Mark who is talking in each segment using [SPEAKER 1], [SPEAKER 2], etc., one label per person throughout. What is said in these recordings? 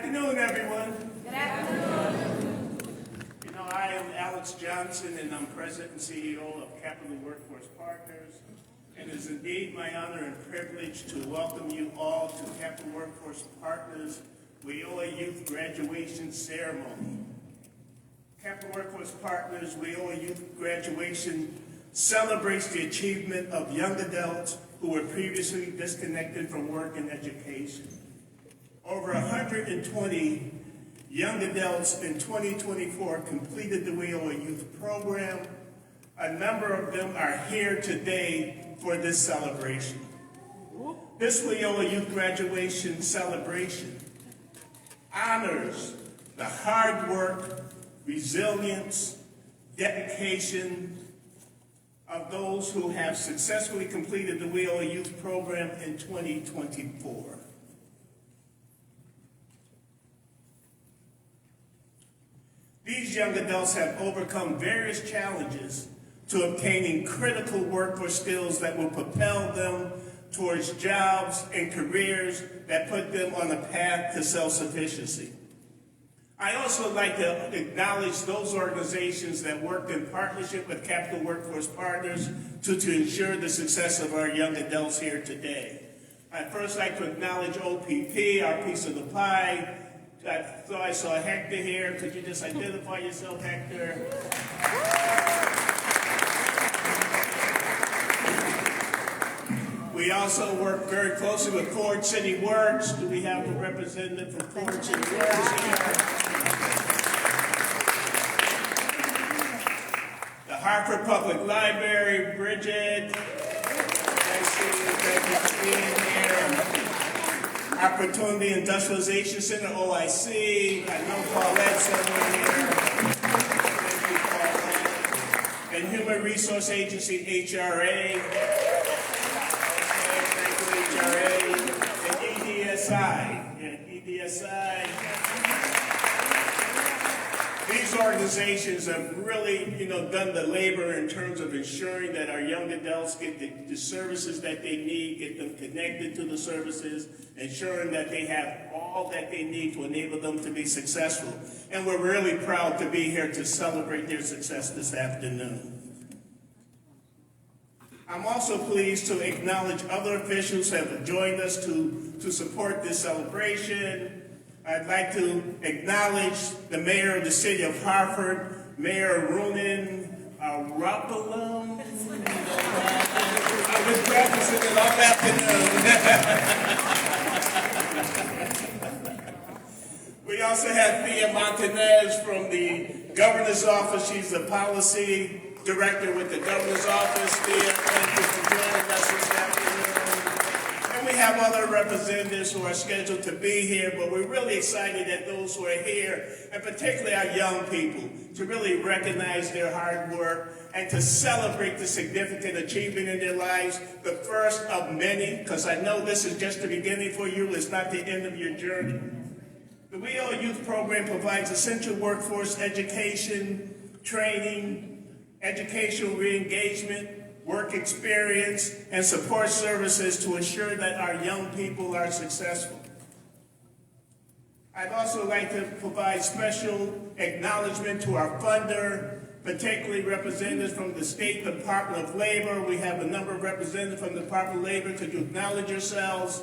[SPEAKER 1] afternoon, everyone.
[SPEAKER 2] Good afternoon.
[SPEAKER 1] You know, I am Alex Johnson, and I'm President and CEO of Capital Workforce Partners. And it is indeed my honor and privilege to welcome you all to Capital Workforce Partners WIOA Youth Graduation Ceremony. Capital Workforce Partners WIOA Youth Graduation celebrates the achievement of young adults who were previously disconnected from work and education. Over 120 young adults in 2024 completed the WIOA Youth Program. A number of them are here today for this celebration. This WIOA Youth Graduation Celebration honors the hard work, resilience, dedication of those who have successfully completed the WIOA Youth Program in 2024. These young adults have overcome various challenges to obtaining critical workforce skills that will propel them towards jobs and careers that put them on a path to self-sufficiency. I also like to acknowledge those organizations that worked in partnership with Capital Workforce Partners to ensure the success of our young adults here today. I'd first like to acknowledge OPP, our piece of the pie. I thought I saw Hector here. Could you just identify yourself, Hector? We also work very closely with Ford City Works. Do we have a representative from Ford City Works here? The Hartford Public Library, Bridget. Thank you for being here. Opportunity Industrialization Center, OIC. I know Paulette's somewhere here. Thank you, Paulette. And Human Resource Agency, HRA. Thank you, HRA. And EDSI. EDSI. These organizations have really, done the labor in terms of ensuring that our young adults get the services that they need, get them connected to the services, ensuring that they have all that they need to enable them to be successful. And we're really proud to be here to celebrate their success this afternoon. I'm also pleased to acknowledge other officials who have joined us to support this celebration. I'd like to acknowledge the mayor of the city of Hartford, Mayor Ronan Rapalone. I've been practicing it all afternoon. We also have Thea Montanez from the governor's office. She's the policy director with the governor's office. Thea, thank you for joining us this afternoon. We have other representatives who are scheduled to be here, but we're really excited that those who are here, and particularly our young people, to really recognize their hard work and to celebrate the significant achievement in their lives, the first of many, because I know this is just the beginning for you, it's not the end of your journey. The WIOA Youth Program provides essential workforce education, training, educational re-engagement, work experience, and support services to ensure that our young people are successful. I'd also like to provide special acknowledgement to our funder, particularly representatives from the State Department of Labor. We have a number of representatives from the Department of Labor. Could you acknowledge yourselves?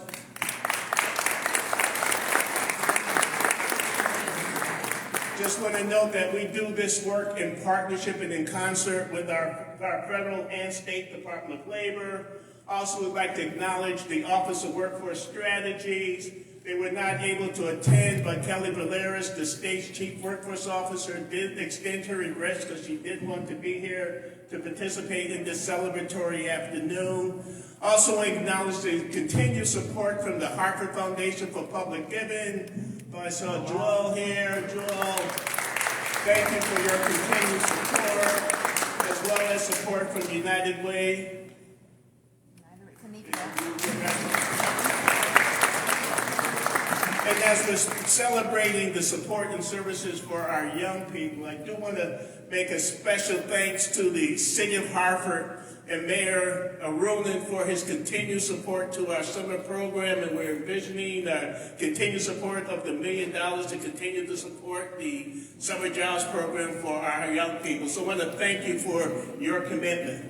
[SPEAKER 1] Just want to note that we do this work in partnership and in concert with our federal and state Department of Labor. Also, we'd like to acknowledge the Office of Workforce Strategies. They were not able to attend, but Kelly Valeris, the state's chief workforce officer, did extend her request because she did want to be here to participate in this celebratory afternoon. Also acknowledge the continued support from the Hartford Foundation for Public Giving. I saw Joel here. Joel, thank you for your continued support, as well as support from United Way. And as we're celebrating the support and services for our young people, I do want to make a special thanks to the City of Hartford and Mayor Aronin for his continued support to our summer program, and we're envisioning continued support of the $1 million to continue to support the summer jobs program for our young people. So I want to thank you for your commitment.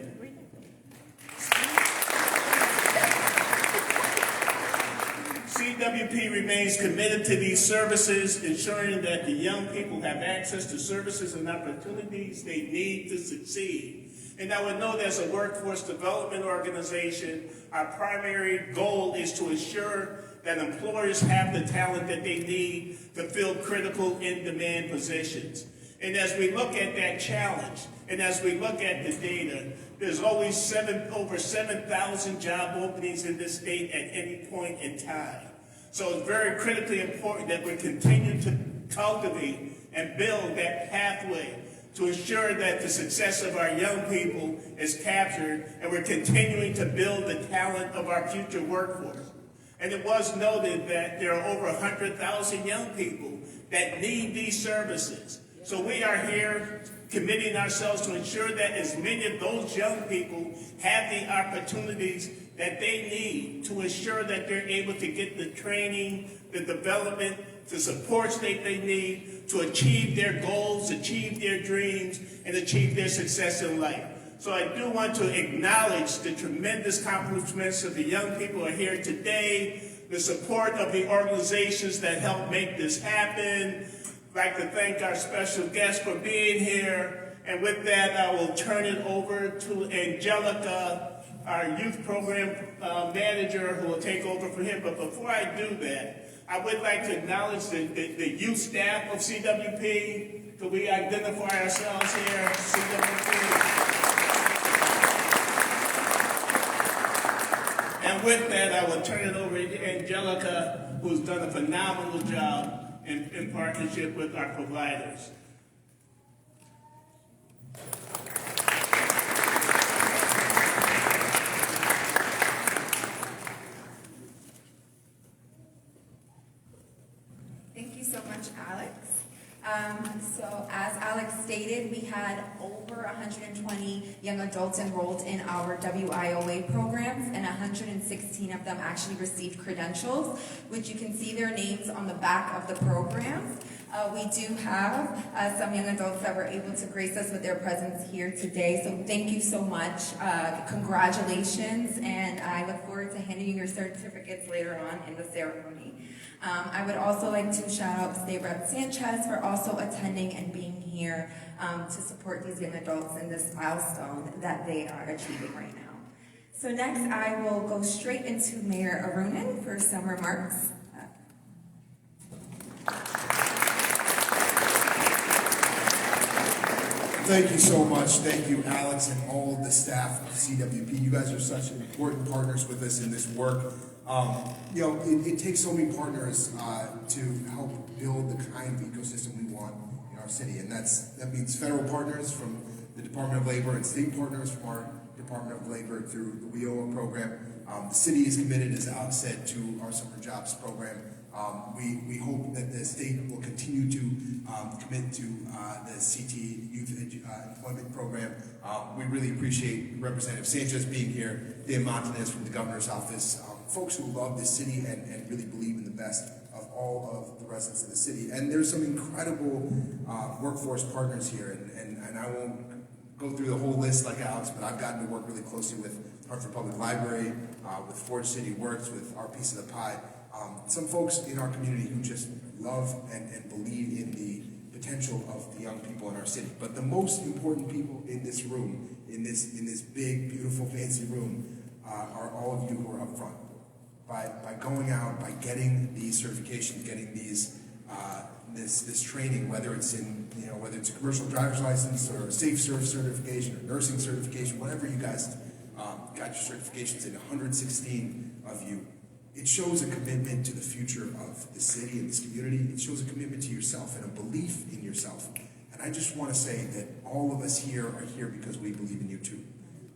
[SPEAKER 1] CWP remains committed to these services, ensuring that the young people have access to services and opportunities they need to succeed. And I would know that as a workforce development organization, our primary goal is to ensure that employers have the talent that they need to fill critical in-demand positions. And as we look at that challenge, and as we look at the data, there's always over 7,000 job openings in this state at any point in time. So it's very critically important that we continue to cultivate and build that pathway to ensure that the success of our young people is captured, and we're continuing to build the talent of our future workforce. And it was noted that there are over 100,000 young people that need these services. So we are here committing ourselves to ensure that as many of those young people have the opportunities that they need to ensure that they're able to get the training, the development, the supports that they need to achieve their goals, achieve their dreams, and achieve their success in life. So I do want to acknowledge the tremendous accomplishments of the young people who are here today, the support of the organizations that help make this happen. I'd like to thank our special guests for being here. And with that, I will turn it over to Angelica, our youth program manager, who will take over for him. But before I do that, I would like to acknowledge the youth staff of CWP. Could we identify ourselves here, CWP? And with that, I will turn it over to Angelica, who's done a phenomenal job in partnership with our providers.
[SPEAKER 2] Thank you so much, Alex. So as Alex stated, we had over 120 young adults enrolled in our WIOA programs, and 116 of them actually received credentials, which you can see their names on the back of the programs. We do have some young adults that were able to grace us with their presence here today, so thank you so much. Congratulations, and I look forward to handing you your certificates later on in the ceremony. I would also like to shout out State Rep Sanchez for also attending and being here to support these young adults in this milestone that they are achieving right now. So next, I will go straight into Mayor Aronin for some remarks.
[SPEAKER 3] Thank you so much. Thank you, Alex, and all of the staff of CWP. You guys are such important partners with us in this work. It takes so many partners to help build the kind of ecosystem we want in our city, and that means federal partners from the Department of Labor and state partners from our Department of Labor through the WIOA program. The city is committed, as Alex said, to our summer jobs program. We hope that the state will continue to commit to the CT Youth Employment Program. We really appreciate Representative Sanchez being here, Dan Montanez from the Governor's Office, folks who love this city and really believe in the best of all of the residents of the city. And there's some incredible workforce partners here, and I won't go through the whole list like Alex, but I've gotten to work really closely with Hartford Public Library, with Forge City Works, with Our Piece of the Pie. Some folks in our community who just love and believe in the potential of the young people in our city. But the most important people in this room, in this big, beautiful, fancy room, are all of you who are up front. By going out, by getting these certifications, getting these this training, whether it's a commercial driver's license or a safe surf certification or nursing certification, whatever you guys got your certifications in, 116 of you. It shows a commitment to the future of the city and this community. It shows a commitment to yourself and a belief in yourself. And I just want to say that all of us here are here because we believe in you too.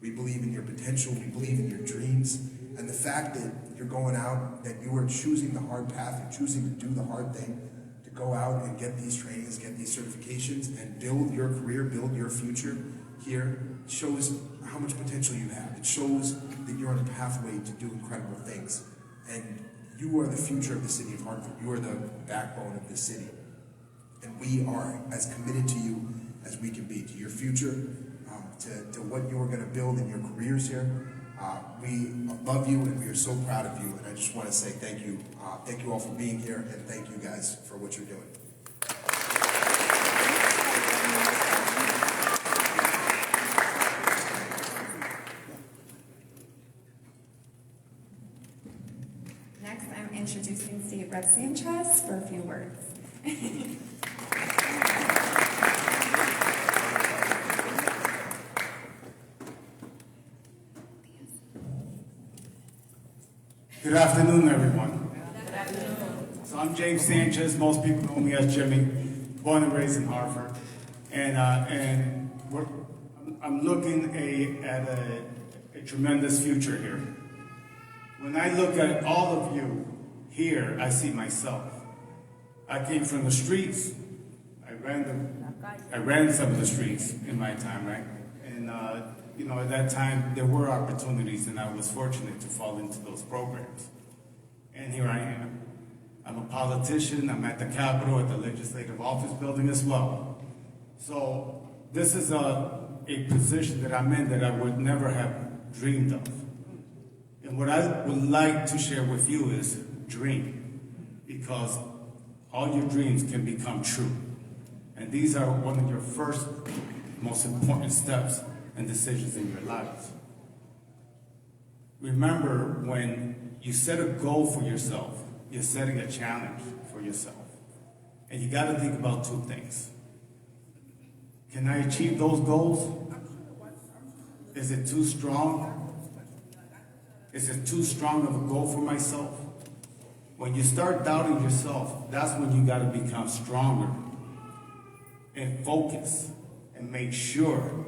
[SPEAKER 3] We believe in your potential. We believe in your dreams. And the fact that you're going out, that you are choosing the hard path, you're choosing to do the hard thing, to go out and get these trainings, get these certifications, and build your career, build your future, here shows how much potential you have. It shows that you're on a pathway to do incredible things. And you are the future of the city of Hartford. You are the backbone of the city. And we are as committed to you as we can be, to your future, to what you're going to build in your careers here. We love you and we are so proud of you. And I just want to say thank you. Thank you all for being here, and thank you guys for what you're doing.
[SPEAKER 2] Next, I'm introducing State Rep Sanchez for a few words.
[SPEAKER 4] Good afternoon, everyone. So I'm James Sanchez. Most people know me as Jimmy, born and raised in Hartford. I'm looking at a tremendous future here. When I look at all of you here, I see myself. I came from the streets. I ran some of the streets in my time, right? And at that time, there were opportunities, and I was fortunate to fall into those programs. And here I am. I'm a politician. I'm at the Capitol, at the Legislative Office Building as well. So this is a position that I'm in that I would never have dreamed of. And what I would like to share with you is dream, because all your dreams can become true. And these are one of your first most important steps and decisions in your lives. Remember, when you set a goal for yourself, you're setting a challenge for yourself. And you gotta think about two things. Can I achieve those goals? Is it too strong? Is it too strong of a goal for myself? When you start doubting yourself, that's when you gotta become stronger and focus and make sure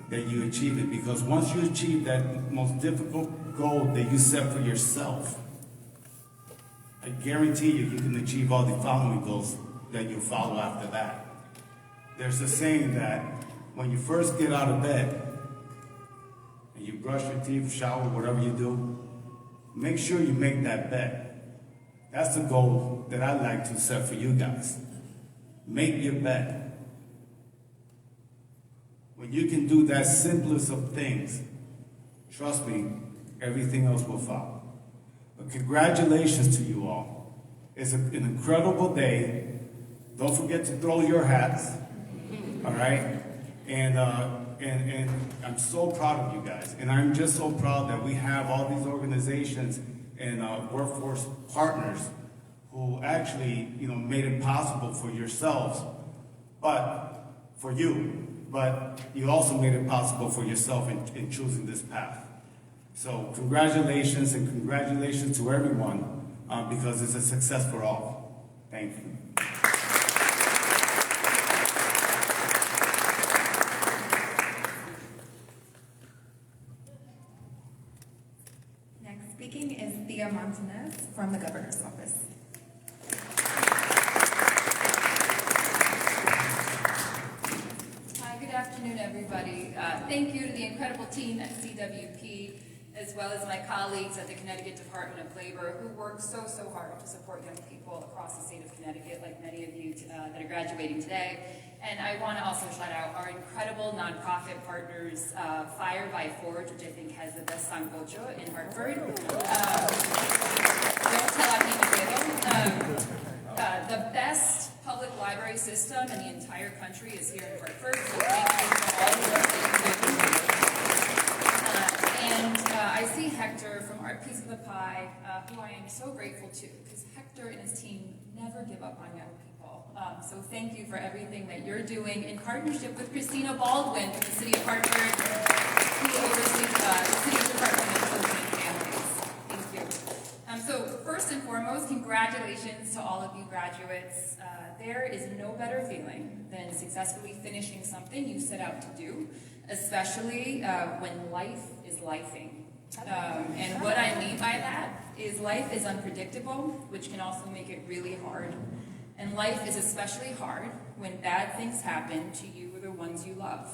[SPEAKER 4] that you achieve it. Because once you achieve that most difficult goal that you set for yourself, I guarantee you can achieve all the following goals that you'll follow after that. There's a saying that when you first get out of bed and you brush your teeth, shower, whatever you do, make sure you make that bed. That's the goal that I like to set for you guys. Make your bed. When you can do that simplest of things, trust me, everything else will follow. But congratulations to you all. It's an incredible day. Don't forget to throw your hats, all right? And I'm so proud of you guys. And I'm just so proud that we have all these organizations and workforce partners who actually, made it possible for yourselves, but for you. But you also made it possible for yourself in choosing this path. So congratulations, and congratulations to everyone, because it's a success for all. Thank you.
[SPEAKER 2] Next speaking is Thea Martinez from the Governor's Office.
[SPEAKER 5] Good afternoon, everybody. Thank you to the incredible team at CWP, as well as my colleagues at the Connecticut Department of Labor, who work so hard to support young people across the state of Connecticut, like many of you that are graduating today. And I want to also shout out our incredible nonprofit partners, Fire by Forge, which I think has the best sancocho in Hartford. Don't tell Aquí the best public library system in the entire country is here in Hartford. So thank you for all the work that you do. And I see Hector from Art Piece of the Pie, who I am so grateful to, because Hector and his team never give up on young people. So thank you for everything that you're doing in partnership with Christina Baldwin from the City of Hartford, who oversees the City's Department of Children and Families. Thank you. So first and foremost, congratulations to all of you graduates. There is no better feeling than successfully finishing something you set out to do, especially when life is lifing. And what I mean by that is life is unpredictable, which can also make it really hard. And life is especially hard when bad things happen to you or the ones you love.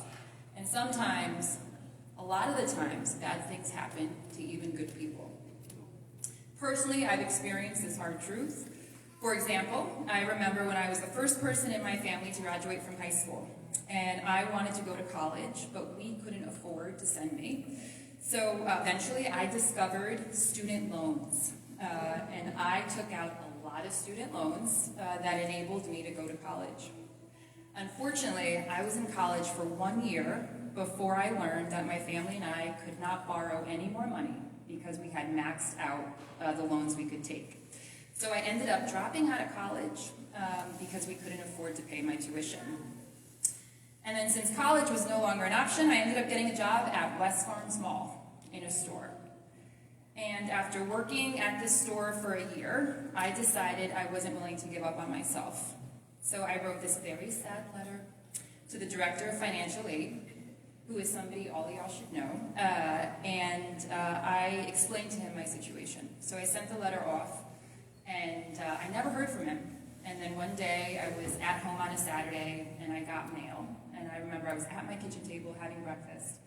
[SPEAKER 5] And sometimes, a lot of the times, bad things happen to even good people. Personally, I've experienced this hard truth. For example, I remember when I was the first person in my family to graduate from high school, and I wanted to go to college, but we couldn't afford to send me. So eventually I discovered student loans, and I took out a lot of student loans that enabled me to go to college. Unfortunately, I was in college for 1 year before I learned that my family and I could not borrow any more money because we had maxed out the loans we could take. So I ended up dropping out of college because we couldn't afford to pay my tuition. And then since college was no longer an option, I ended up getting a job at West Farms Mall in a store. And after working at this store for a year, I decided I wasn't willing to give up on myself. So I wrote this very sad letter to the director of financial aid, who is somebody all y'all should know, and I explained to him my situation. So I sent the letter off, and I never heard from him. And then one day I was at home on a Saturday, and I got mail. And I remember I was at my kitchen table having breakfast,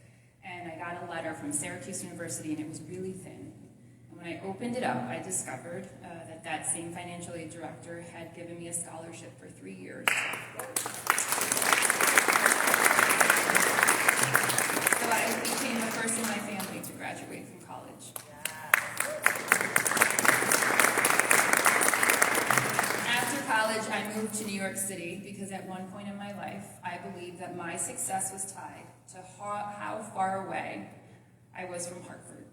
[SPEAKER 5] and I got a letter from Syracuse University, and it was really thin. And when I opened it up, I discovered that same financial aid director had given me a scholarship for 3 years. So I became the first in my family to graduate from college. After college, I moved to New York City because at one point in my life, I believed that my success was tied to how far away I was from Hartford.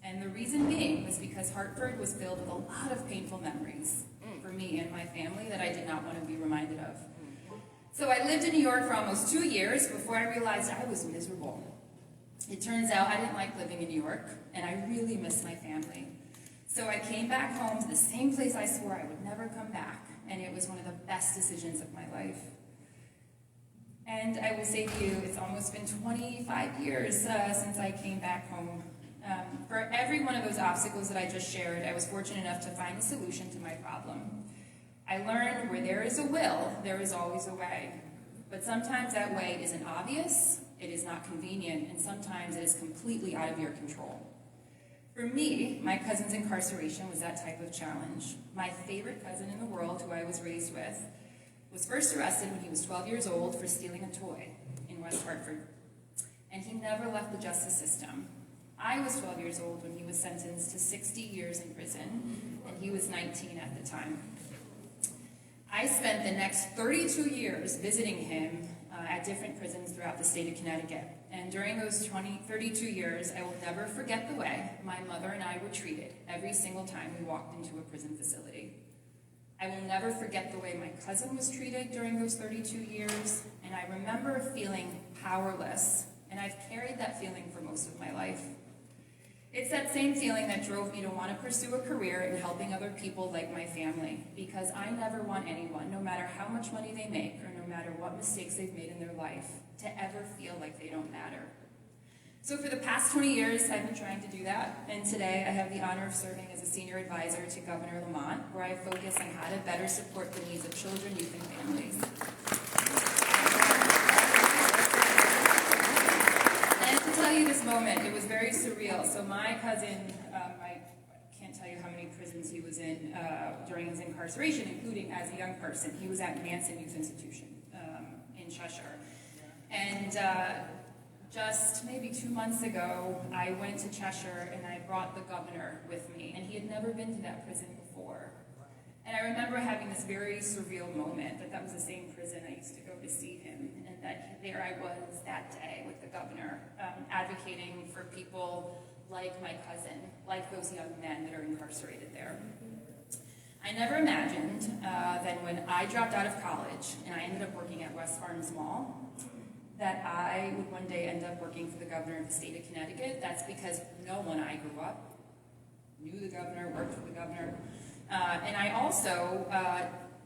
[SPEAKER 5] And the reason being was because Hartford was filled with a lot of painful memories for me and my family that I did not want to be reminded of. So I lived in New York for almost 2 years before I realized I was miserable. It turns out I didn't like living in New York, and I really missed my family. So I came back home to the same place I swore I would never come back, and it was one of the best decisions of my life. And I will say to you, it's almost been 25 years since I came back home. For every one of those obstacles that I just shared, I was fortunate enough to find a solution to my problem. I learned where there is a will, there is always a way. But sometimes that way isn't obvious, it is not convenient, and sometimes it is completely out of your control. For me, my cousin's incarceration was that type of challenge. My favorite cousin in the world, who I was raised with, was first arrested when he was 12 years old for stealing a toy in West Hartford. And he never left the justice system. I was 12 years old when he was sentenced to 60 years in prison, and he was 19 at the time. I spent the next 32 years visiting him at different prisons throughout the state of Connecticut. And during those 32 years, I will never forget the way my mother and I were treated every single time we walked into a prison facility. I will never forget the way my cousin was treated during those 32 years, and I remember feeling powerless, and I've carried that feeling for most of my life. It's that same feeling that drove me to want to pursue a career in helping other people like my family, because I never want anyone, no matter how much money they make or no matter what mistakes they've made in their life, to ever feel like they don't matter. So for the past 20 years, I've been trying to do that, and today I have the honor of serving as a senior advisor to Governor Lamont, where I focus on how to better support the needs of children, youth, and families. And to tell you this moment, it was very surreal. So my cousin, I can't tell you how many prisons he was in during his incarceration, including as a young person. He was at Manson Youth Institution in Cheshire. And just maybe 2 months ago, I went to Cheshire and I brought the governor with me, and he had never been to that prison before. And I remember having this very surreal moment that was the same prison I used to go to see him, and that there I was that day with the governor, advocating for people like my cousin, like those young men that are incarcerated there. I never imagined that when I dropped out of college and I ended up working at West Farms Mall, that I would one day end up working for the governor of the state of Connecticut. That's because no one I grew up knew the governor, worked for the governor. And I also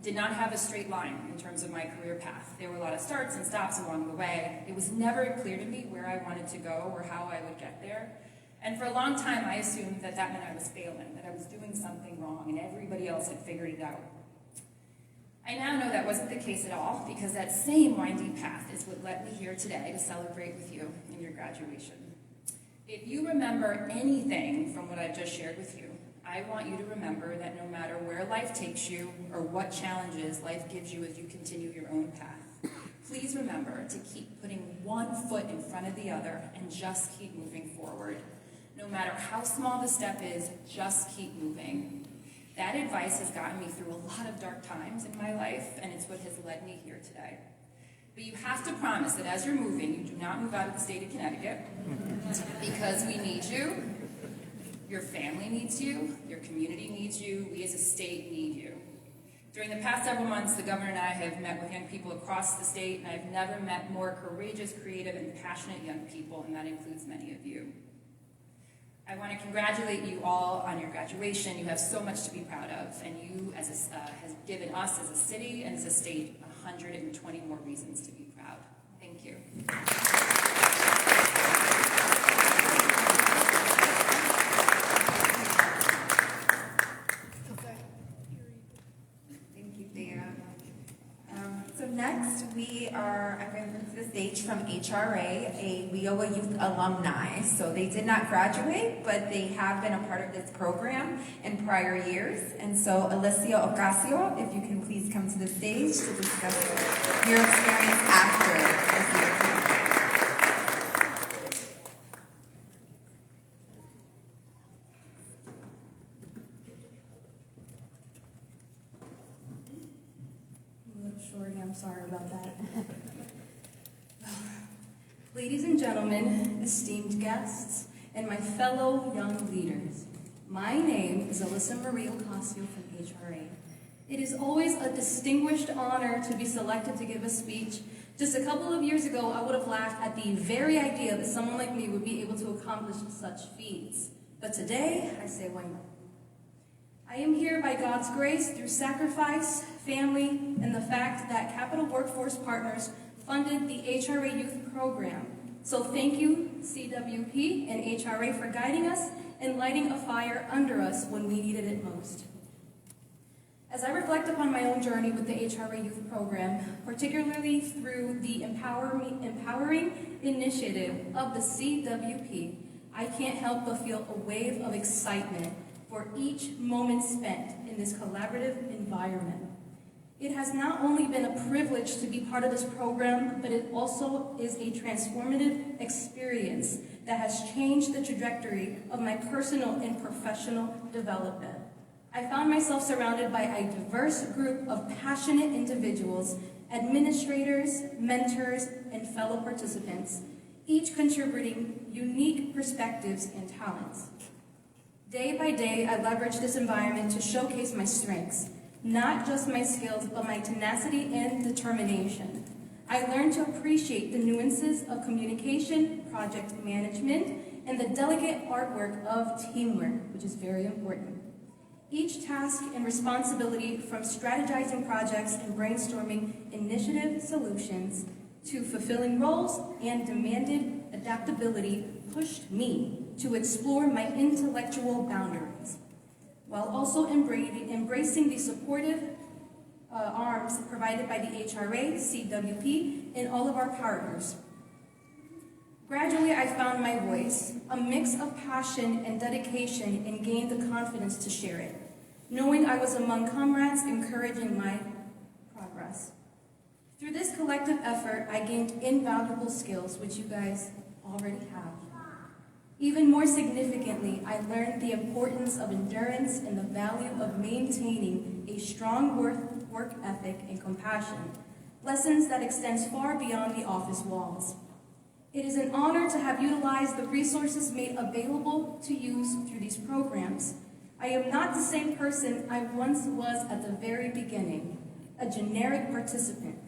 [SPEAKER 5] did not have a straight line in terms of my career path. There were a lot of starts and stops along the way. It was never clear to me where I wanted to go or how I would get there. And for a long time, I assumed that meant I was failing, that I was doing something wrong, and everybody else had figured it out. I I now know that wasn't the case at all, because that same winding path is what led me here today to celebrate with you in your graduation. If you remember anything from what I've just shared with you, I want you to remember that no matter where life takes you or what challenges life gives you as you continue your own path, please remember to keep putting one foot in front of the other and just keep moving forward. No matter how small the step is, just keep moving. That advice has gotten me through a lot of dark times in my life, and it's what has led me here today. But you have to promise that as you're moving, you do not move out of the state of Connecticut, because we need you, your family needs you, your community needs you, we as a state need you. During the past several months, the governor and I have met with young people across the state, and I've never met more courageous, creative, and passionate young people, and that includes many of you. I want to congratulate you all on your graduation. You have so much to be proud of, and you has given us as a city and as a state 120 more reasons to be proud. Thank you.
[SPEAKER 2] Thank you, Thea. So next, I'm going to bring to the stage from HRA, a WIOA Youth alumni. So they did not graduate, but they have been a part of this program in prior years. And so Alicia Ocasio, if you can please come to the stage to discuss your experience after this year.
[SPEAKER 6] Shorty, I'm sorry about that. Ladies and gentlemen, esteemed guests, and my fellow young leaders, my name is Alyssa Marie Ocasio from HRA. It is always a distinguished honor to be selected to give a speech. Just a couple of years ago, I would have laughed at the very idea that someone like me would be able to accomplish such feats. But today, I say, why not? I am here by God's grace through sacrifice, family, and the fact that Capital Workforce Partners funded the HRA Youth Program. So thank you, CWP and HRA, for guiding us and lighting a fire under us when we needed it most. As I reflect upon my own journey with the HRA Youth Program, particularly through the empowering initiative of the CWP, I can't help but feel a wave of excitement for each moment spent in this collaborative environment. It has not only been a privilege to be part of this program, but it also is a transformative experience that has changed the trajectory of my personal and professional development. I found myself surrounded by a diverse group of passionate individuals, administrators, mentors, and fellow participants, each contributing unique perspectives and talents. Day by day, I leverage this environment to showcase my strengths, not just my skills, but my tenacity and determination. I learned to appreciate the nuances of communication, project management, and the delicate artwork of teamwork, which is very important. Each task and responsibility, from strategizing projects and brainstorming initiative solutions to fulfilling roles and demanded adaptability, pushed me to explore my intellectual boundaries, while also embracing the supportive arms provided by the HRA, CWP, and all of our partners. Gradually, I found my voice, a mix of passion and dedication, and gained the confidence to share it, knowing I was among comrades encouraging my progress. Through this collective effort, I gained invaluable skills, which you guys already have. Even more significantly, I learned the importance of endurance and the value of maintaining a strong work ethic and compassion, lessons that extends far beyond the office walls. It is an honor to have utilized the resources made available to use through these programs. I am not the same person I once was at the very beginning, a generic participant.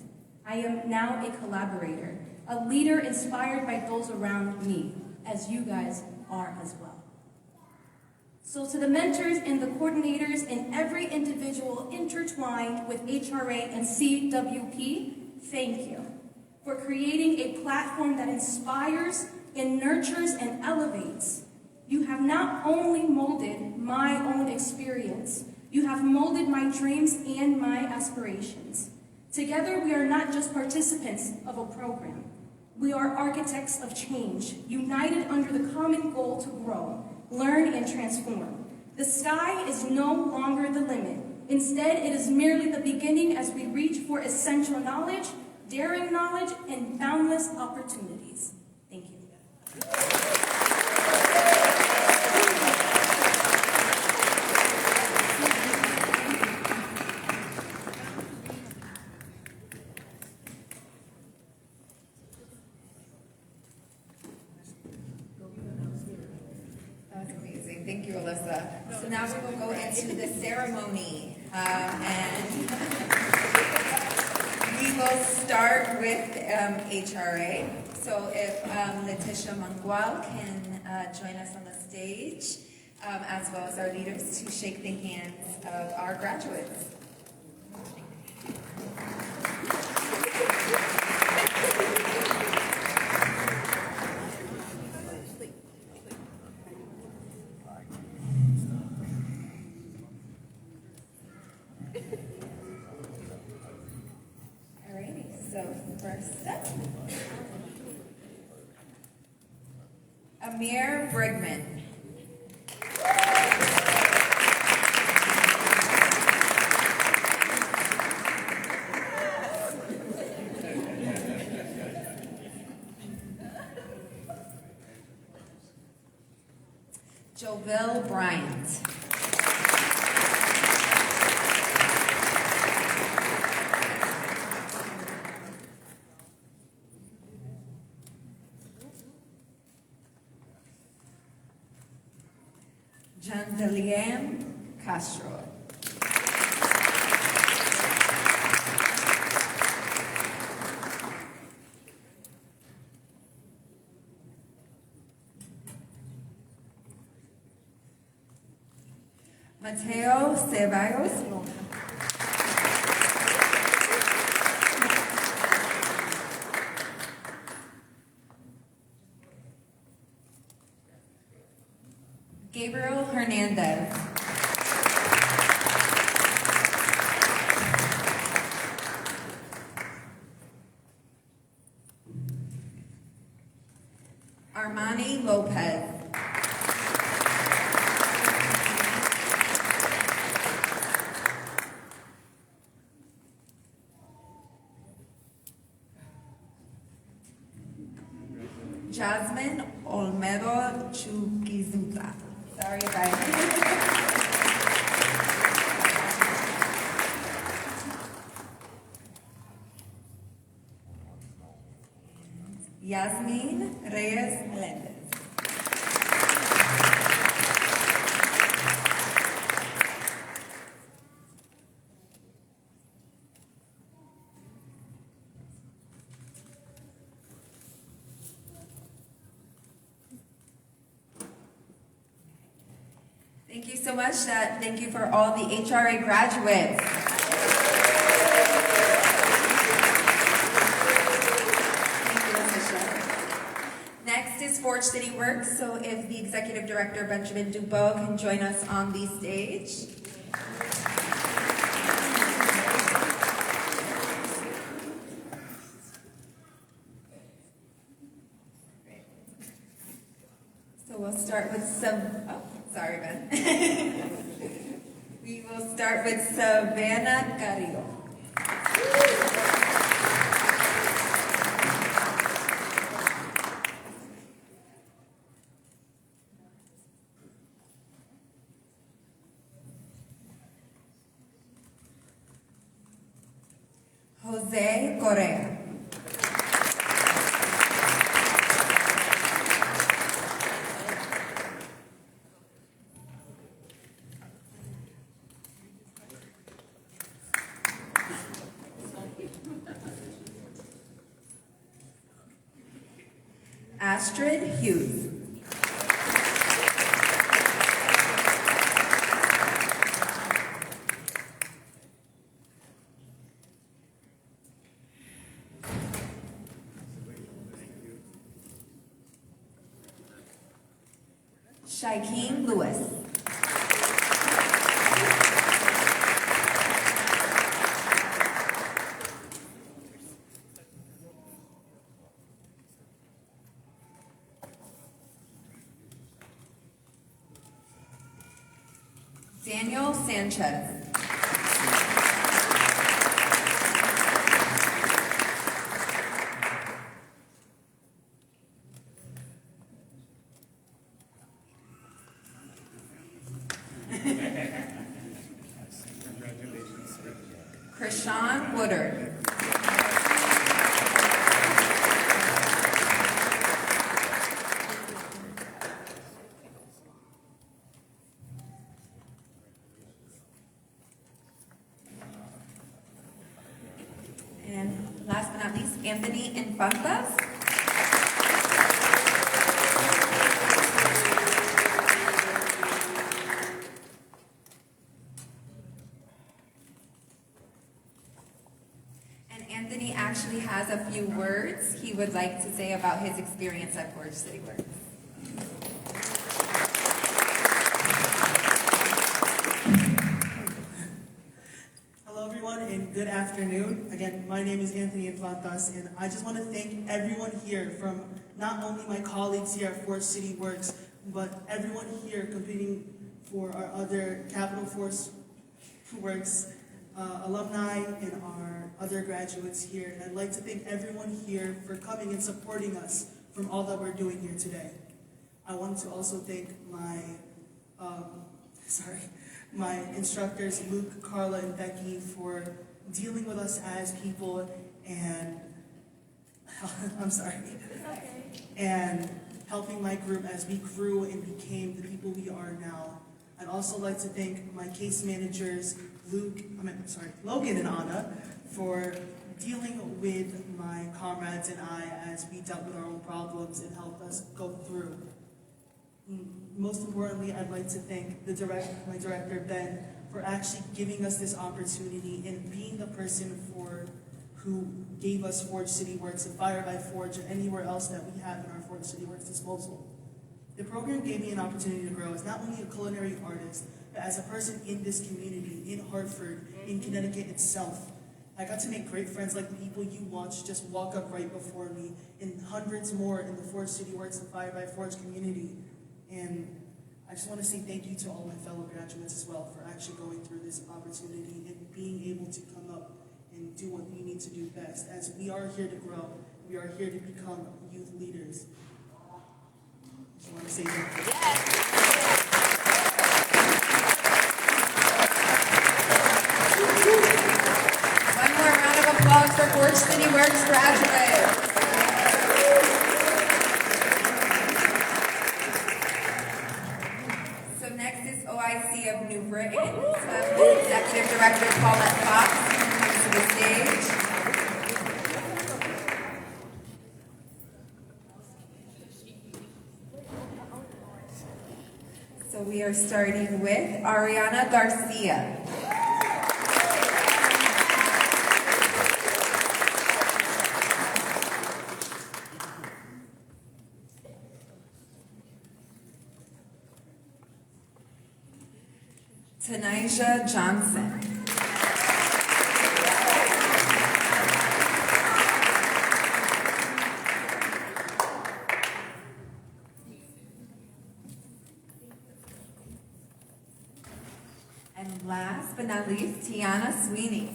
[SPEAKER 6] I am now a collaborator, a leader inspired by those around me, as you guys are as well. So to the mentors and the coordinators and every individual intertwined with HRA and CWP, thank you for creating a platform that inspires and nurtures and elevates. You have not only molded my own experience, You have molded my dreams and my aspirations. Together, we are not just participants of a program. We are architects of change, united under the common goal to grow, learn, and transform. The sky is no longer the limit. Instead, it is merely the beginning as we reach for essential knowledge, daring knowledge, and boundless opportunities. Thank you.
[SPEAKER 2] That was amazing. Thank you, Alyssa. So now we will go into the ceremony. And we will start with HRA. So if Letitia Mangual can join us on the stage, as well as our leaders, to shake the hands of our graduates. First up, Amir Brigman. Joville Bryant. Jandelian Castro. Mateo Ceballos Luna. Gabriel Hernandez. Armani Lopez. Jasmine Olmedo Chuquizuta. Sorry, guys. Yasmin Reyes Melendez. Thank you so much. Thank you for all the HRA graduates. Thank you, Letitia. Next is Forge City Works. So if the Executive Director, Benjamin Dubois, can join us on the stage. So we'll start with some... Oh. Sorry, Ben. We will start with Savannah Carrillo. Jose Correa. Astrid Hughes. Shaquem Lewis. Daniel Sanchez. Krishan Woodard. And last but not least, Anthony Infantas. And Anthony actually has a few words he would like to say about his experience at Forge City Works.
[SPEAKER 7] Hello everyone and good afternoon. Again, my name is Anthony Infantas and I just want to thank everyone here, from not only my colleagues here at Forge City Works, but everyone here competing for our other Capital Force Works alumni and our other graduates here. And I'd like to thank everyone here for coming and supporting us from all that we're doing here today. I want to also thank my my instructors, Luke, Carla, and Becky, for dealing with us as people and and helping my group as we grew and became the people we are now. I'd also like to thank my case managers, Logan and Anna, for dealing with my comrades and I as we dealt with our own problems and helped us go through. Most importantly, I'd like to thank my director, Ben, for actually giving us this opportunity and being the person who gave us Forge City Works and Fire by Forge and anywhere else that we have in our Forge City Works disposal. The program gave me an opportunity to grow as not only a culinary artist, but as a person in this community, in Hartford, in Connecticut itself. I got to make great friends like the people you watched just walk up right before me, and hundreds more in the Forge City Works and Fire by Forge community. And I just want to say thank you to all my fellow graduates as well for actually going through this opportunity and being able to come up and do what we need to do best, as we are here to grow. We are here to become youth leaders. I just want to say thank you.
[SPEAKER 2] One more round of applause for Forge City Works graduates. So next is OIC of New Britain. Executive Director Paulette Fox comes to the stage. So we are starting with Ariana Garcia. Tanisha Johnson. And last but not least, Tiana Sweeney.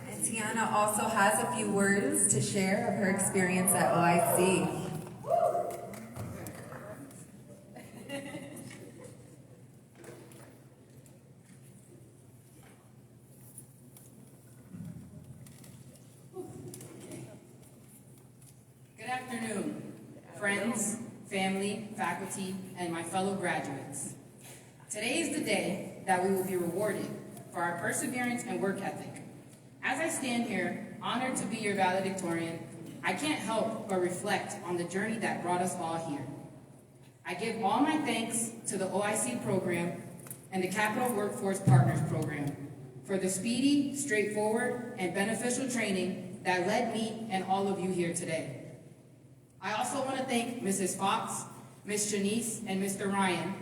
[SPEAKER 2] And Tiana also has a few words to share of her experience at OIC.
[SPEAKER 8] Good afternoon, friends, family, faculty, and my fellow graduates. Today is the day that we will be rewarded for our perseverance and work ethic. As I stand here, honored to be your valedictorian, I can't help but reflect on the journey that brought us all here. I give all my thanks to the OIC program and the Capital Workforce Partners program for the speedy, straightforward, and beneficial training that led me and all of you here today. I also want to thank Mrs. Fox, Ms. Janice, and Mr. Ryan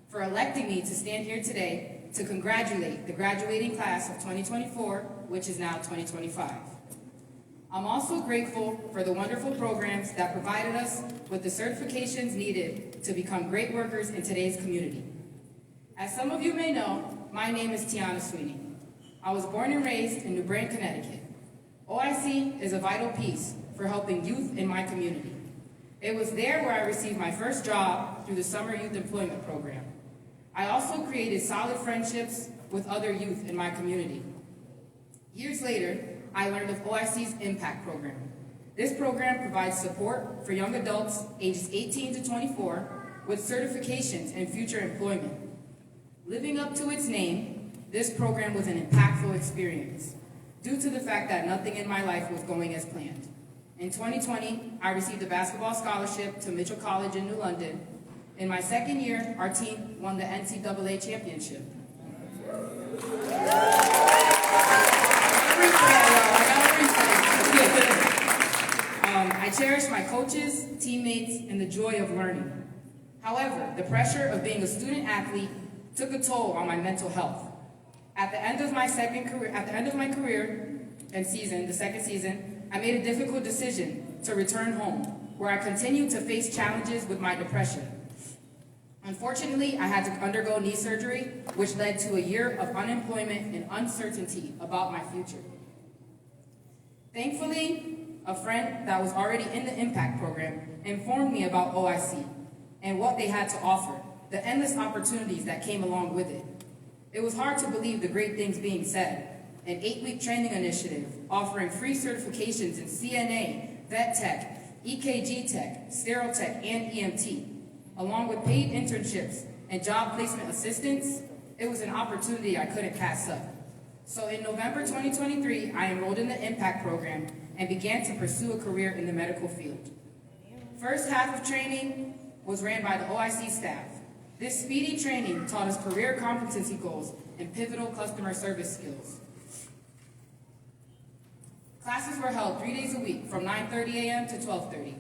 [SPEAKER 8] for electing me to stand here today to congratulate the graduating class of 2024, which is now 2025. I'm also grateful for the wonderful programs that provided us with the certifications needed to become great workers in today's community. As some of you may know, my name is Tiana Sweeney. I was born and raised in New Brain, Connecticut. OIC is a vital piece for helping youth in my community. It was there where I received my first job through the Summer Youth Employment Program. I also created solid friendships with other youth in my community. Years later, I learned of OIC's Impact Program. This program provides support for young adults ages 18 to 24 with certifications and future employment. Living up to its name, this program was an impactful experience due to the fact that nothing in my life was going as planned. In 2020, I received a basketball scholarship to Mitchell College in New London. In my second year, our team won the NCAA championship. I cherish my coaches, teammates, and the joy of learning. However, the pressure of being a student athlete took a toll on my mental health. At the end of my career and season, the second season, I made a difficult decision to return home, where I continued to face challenges with my depression. Unfortunately, I had to undergo knee surgery, which led to a year of unemployment and uncertainty about my future. Thankfully, a friend that was already in the Impact Program informed me about OIC and what they had to offer, the endless opportunities that came along with it. It was hard to believe the great things being said. An 8-week training initiative offering free certifications in CNA, Vet Tech, EKG Tech, Sterile Tech, and EMT, along with paid internships and job placement assistance. It was an opportunity I couldn't pass up. So in November 2023, I enrolled in the Impact Program and began to pursue a career in the medical field. First half of training was ran by the OIC staff. This speedy training taught us career competency goals and pivotal customer service skills. Classes were held 3 days a week from 9:30 a.m. to 12:30.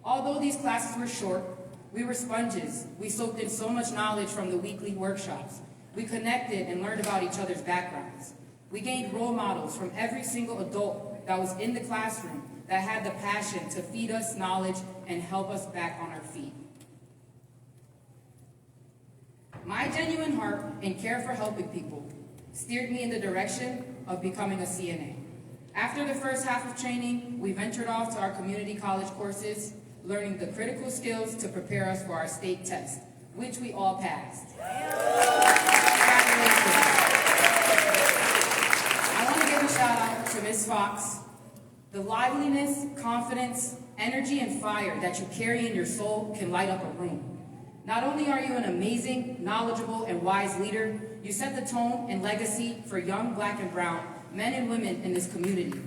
[SPEAKER 8] Although these classes were short, we were sponges. We soaked in so much knowledge from the weekly workshops. We connected and learned about each other's backgrounds. We gained role models from every single adult that was in the classroom that had the passion to feed us knowledge and help us back on our feet. My genuine heart and care for helping people steered me in the direction of becoming a CNA. After the first half of training, we ventured off to our community college courses, learning the critical skills to prepare us for our state test, which we all passed. Congratulations. I want to give a shout out to Ms. Fox. The liveliness, confidence, energy, and fire that you carry in your soul can light up a room. Not only are you an amazing, knowledgeable, and wise leader, you set the tone and legacy for young Black and brown men and women in this community.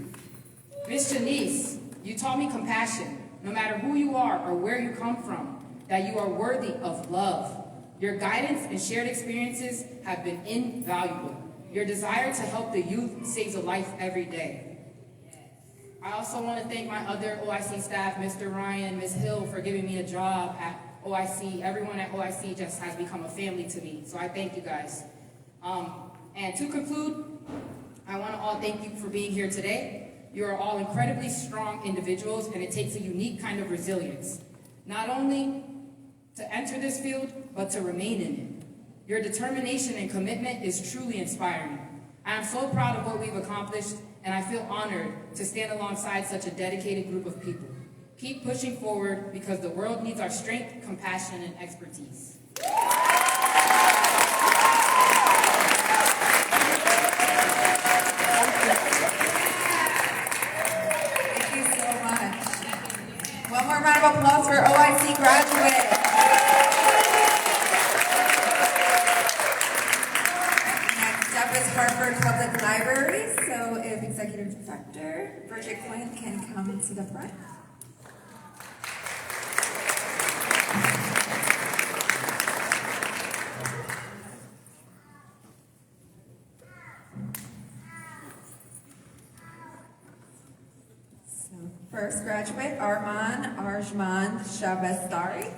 [SPEAKER 8] Ms. Janice, you taught me compassion. No matter who you are or where you come from, that you are worthy of love. Your guidance and shared experiences have been invaluable. Your desire to help the youth saves a life every day. I also want to thank my other OIC staff, Mr. Ryan, Ms. Hill, for giving me a job at OIC. Everyone at OIC just has become a family to me, so I thank you guys. And to conclude, I want to all thank you for being here today. You are all incredibly strong individuals, and it takes a unique kind of resilience, not only to enter this field, but to remain in it. Your determination and commitment is truly inspiring. I am so proud of what we've accomplished, and I feel honored to stand alongside such a dedicated group of people. Keep pushing forward because the world needs our strength, compassion, and expertise.
[SPEAKER 2] One more round of applause for OIC graduates. Next up is Hartford Public Library. So if Executive Director Bridget Quinn can come to the front. First graduate, Arman Arjman Shabestari.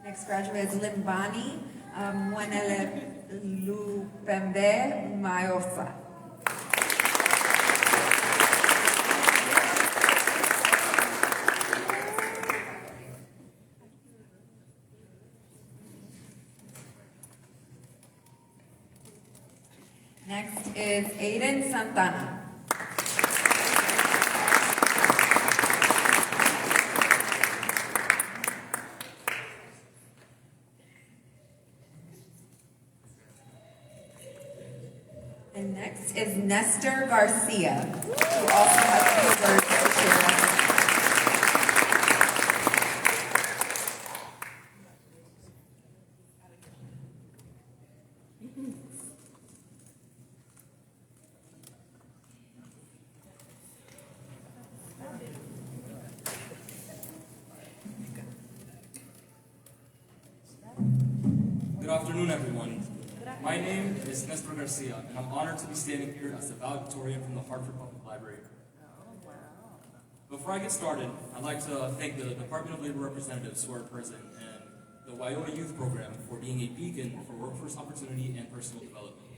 [SPEAKER 2] Next graduate is Limbani Mwenele Lupembe Mayofa. Next is Aiden Santana. And next is Nestor Garcia, who also has a few words to share.
[SPEAKER 9] Good afternoon, everyone. My name is Nestor Garcia, and I'm honored to be standing here as the valedictorian from the Hartford Public Library. Before I get started, I'd like to thank the Department of Labor representatives who are present and the WIOA Youth Program for being a beacon for workforce opportunity and personal development.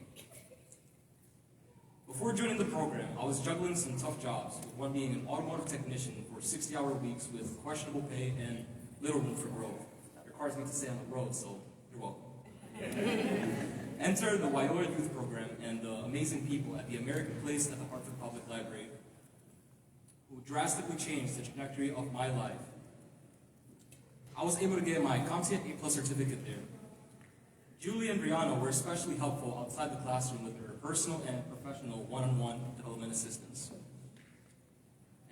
[SPEAKER 9] Before joining the program, I was juggling some tough jobs, with one being an automotive technician for 60-hour weeks with questionable pay and little room for growth. Requires me to stay on the road, so you're welcome. Enter the WIOA Youth Program and the amazing people at the American Place at the Hartford Public Library who drastically changed the trajectory of my life. I was able to get my CompTIA A+ certificate there. Julie and Brianna were especially helpful outside the classroom with their personal and professional one-on-one development assistance.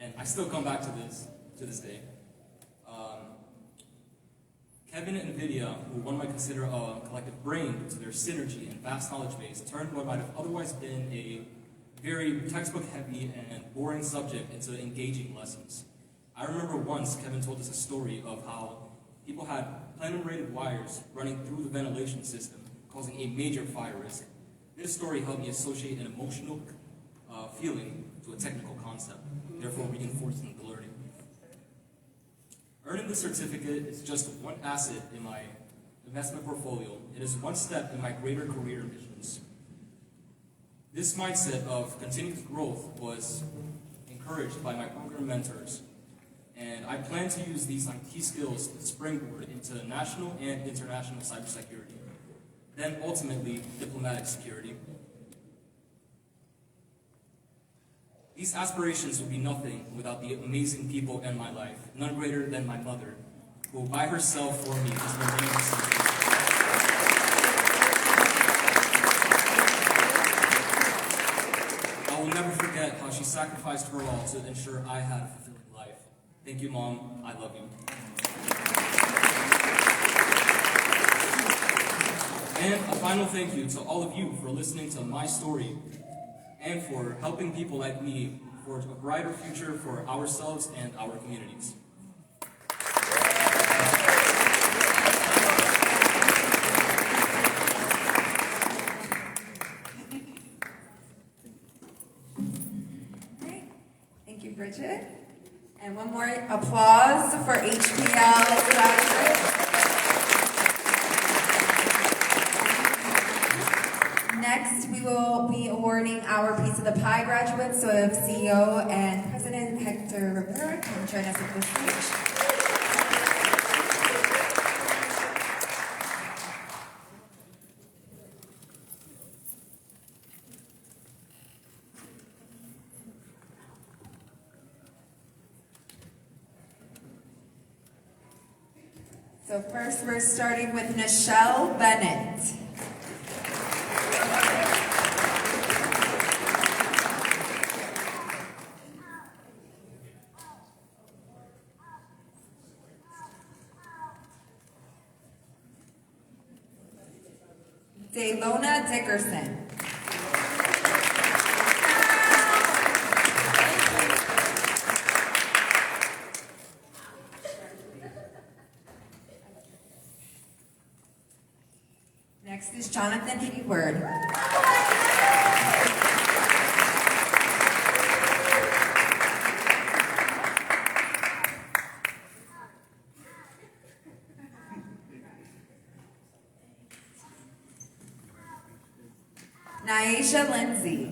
[SPEAKER 9] And I still come back to this day. Kevin and Vidya, who one might consider a collective brain to their synergy and vast knowledge base, turned what might have otherwise been a very textbook-heavy and boring subject into engaging lessons. I remember once Kevin told us a story of how people had plenum-rated wires running through the ventilation system, causing a major fire risk. This story helped me associate an emotional feeling to a technical concept, therefore reinforcing the learning. Earning the certificate is just one asset in my investment portfolio. It is one step in my greater career missions. This mindset of continuous growth was encouraged by my program mentors, and I plan to use these IT skills to springboard into national and international cybersecurity, then ultimately diplomatic security. These aspirations would be nothing without the amazing people in my life, none greater than my mother, who by herself for me has been raising me. I will never forget how she sacrificed her all to ensure I had a fulfilling life. Thank you, Mom. I love you. And a final thank you to all of you for listening to my story and for helping people like me forge a brighter future for ourselves and our communities.
[SPEAKER 2] Great. Thank you, Bridget. And one more applause for HPL graduates. Next, we will be awarding our Piece of the Pie graduates, so if CEO and President Hector Rivera can join us at this stage. So first, we're starting with Nichelle Bennett. Daylona Dickerson. Next is Jonathan Hayward. Naisha Lindsay.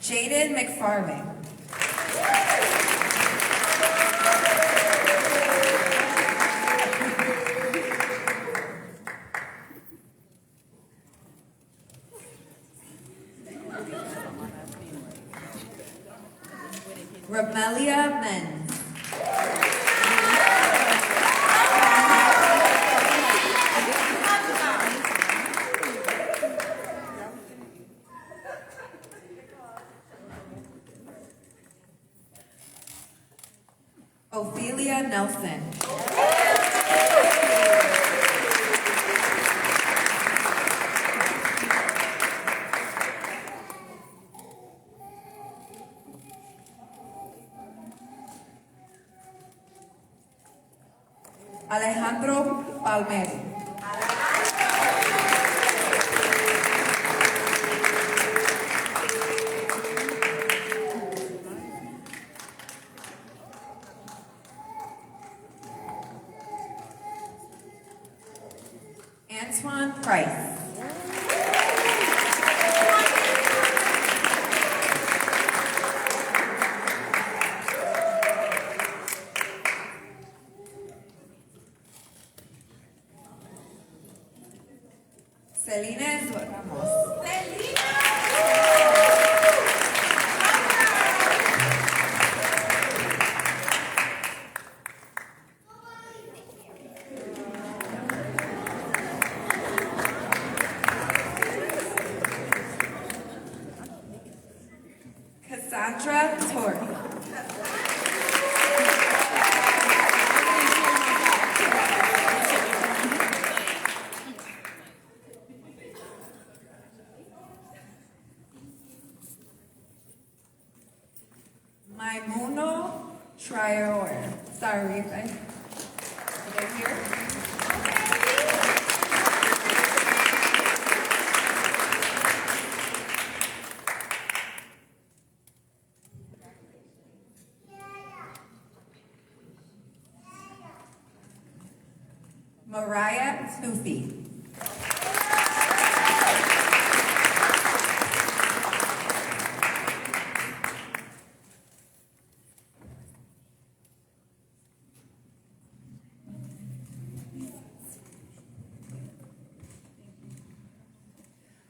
[SPEAKER 2] Jaden McFarlane. Ramelia Men. Ophelia Nelson. Alejandro Palmeri. Antoine Price. Selena Ramos. Cassandra Torrey. Maimuno Traore. Sorry if I did here. Mariah Snoopy.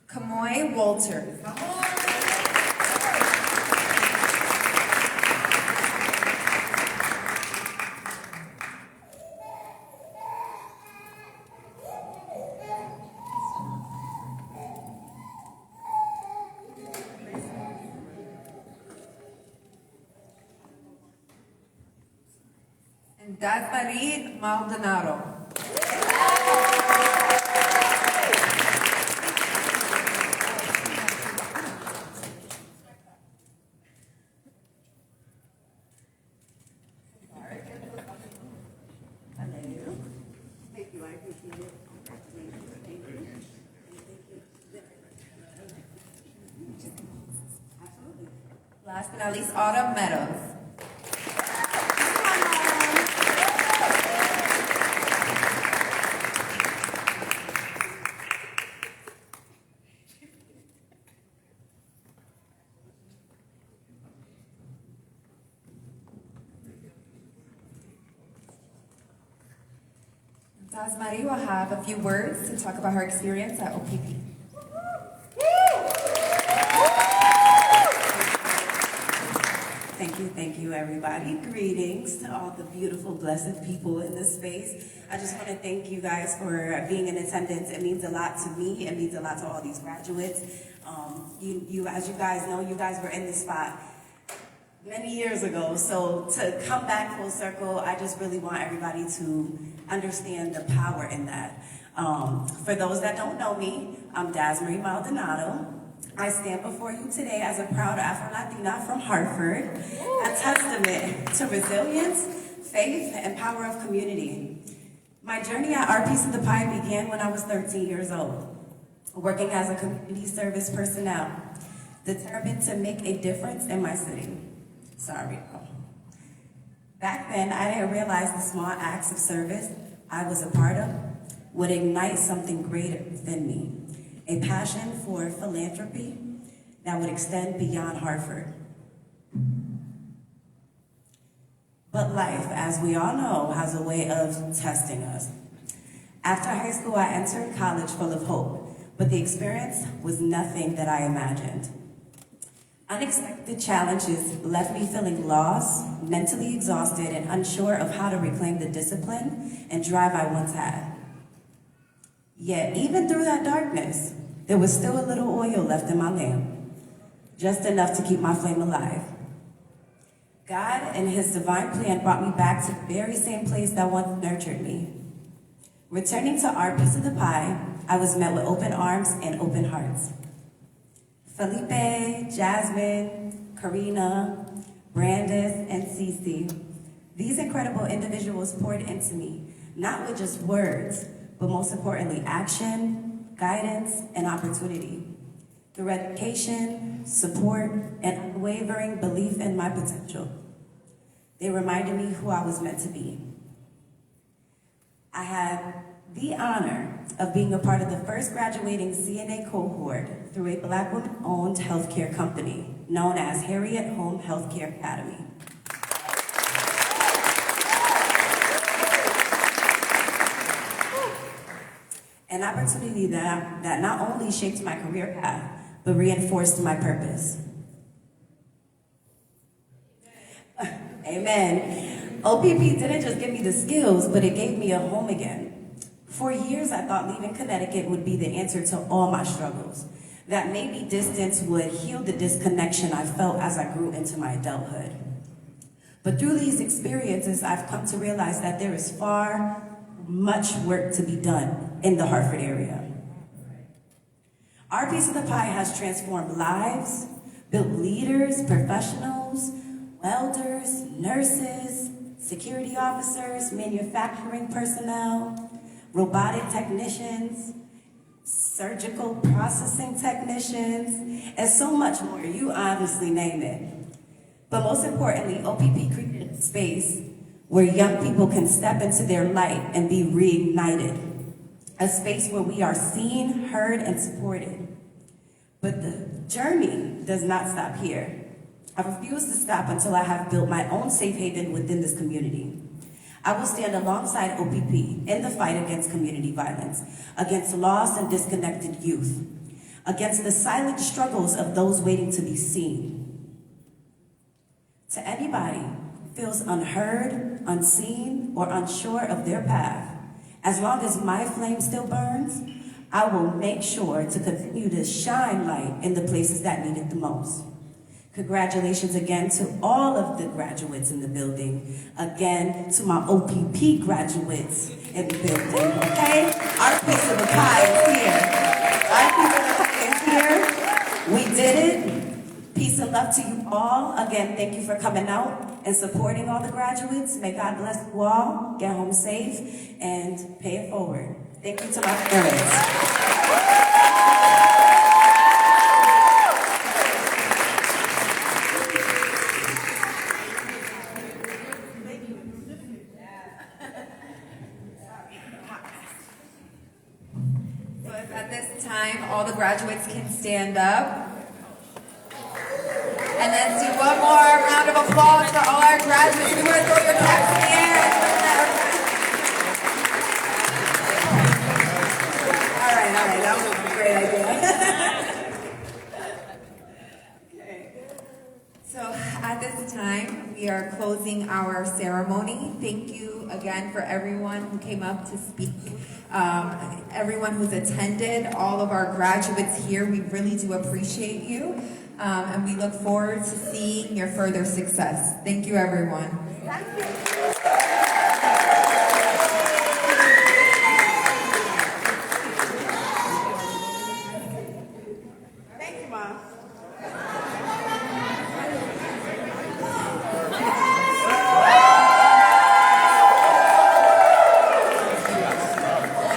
[SPEAKER 2] Kamoy Walter. And Dasmarie Maldonado. Last but not least, Autumn Meadows. Dasmarie will have a few words to talk about her experience at OPP.
[SPEAKER 10] Thank you, everybody. Greetings to all the beautiful, blessed people in this space. I just want to thank you guys for being in attendance. It means a lot to me. It means a lot to all these graduates. As you guys know, you guys were in this spot many years ago. So to come back full circle, I just really want everybody to understand the power in that. For those that don't know me, I'm Dasmarie Maldonado. I stand before you today as a proud Afro-Latina from Hartford, a testament to resilience, faith, and power of community. My journey at Our Piece of the Pie began when I was 13 years old, working as a community service personnel. determined to make a difference in my city. Sorry. Back then, I didn't realize the small acts of service I was a part of would ignite something greater within me, a passion for philanthropy that would extend beyond Hartford. But life, as we all know, has a way of testing us. After high school, I entered college full of hope, but the experience was nothing that I imagined. Unexpected challenges left me feeling lost, mentally exhausted, and unsure of how to reclaim the discipline and drive I once had. Yet, even through that darkness, there was still a little oil left in my lamp, just enough to keep my flame alive. God, in His divine plan, brought me back to the very same place that once nurtured me. Returning to our piece of the pie, I was met with open arms and open hearts. Felipe, Jasmine, Karina, Brandis, and Cece. These incredible individuals poured into me, not with just words, but most importantly, action, guidance, and opportunity. Through education, support, and unwavering belief in my potential. They reminded me who I was meant to be. I had the honor of being a part of the first graduating CNA cohort through a Black woman-owned healthcare company known as Harriet Home Healthcare Academy. An opportunity that not only shaped my career path, but reinforced my purpose. Amen. OPP didn't just give me the skills, but it gave me a home again. For years, I thought leaving Connecticut would be the answer to all my struggles. That maybe distance would heal the disconnection I felt as I grew into my adulthood. But through these experiences, I've come to realize that there is much work to be done in the Hartford area. Our piece of the pie has transformed lives, built leaders, professionals, welders, nurses, security officers, manufacturing personnel, robotic technicians, surgical processing technicians, and so much more. You honestly name it. But most importantly, OPP created a space where young people can step into their light and be reignited. A space where we are seen, heard, and supported. But the journey does not stop here. I refuse to stop until I have built my own safe haven within this community. I will stand alongside OPP in the fight against community violence, against lost and disconnected youth, against the silent struggles of those waiting to be seen. To anybody who feels unheard, unseen, or unsure of their path, as long as my flame still burns, I will make sure to continue to shine light in the places that need it the most. Congratulations again to all of the graduates in the building. Again, to my OPP graduates in the building, okay? Our piece of the pie is here. Our piece of the pie is here. We did it. Peace and love to you all. Again, thank you for coming out and supporting all the graduates. May God bless you all. Get home safe and pay it forward. Thank you to my parents.
[SPEAKER 2] At this time, all the graduates can stand up. And let's do one more round of applause for all our graduates. You want to throw your caps in the air? All right, that was a great idea. Okay. So at this time, we are closing our ceremony. Thank you again for everyone who came up to speak. Everyone who's attended, all of our graduates here, we really do appreciate you. And we look forward to seeing your further success. Thank you, everyone. Thank you.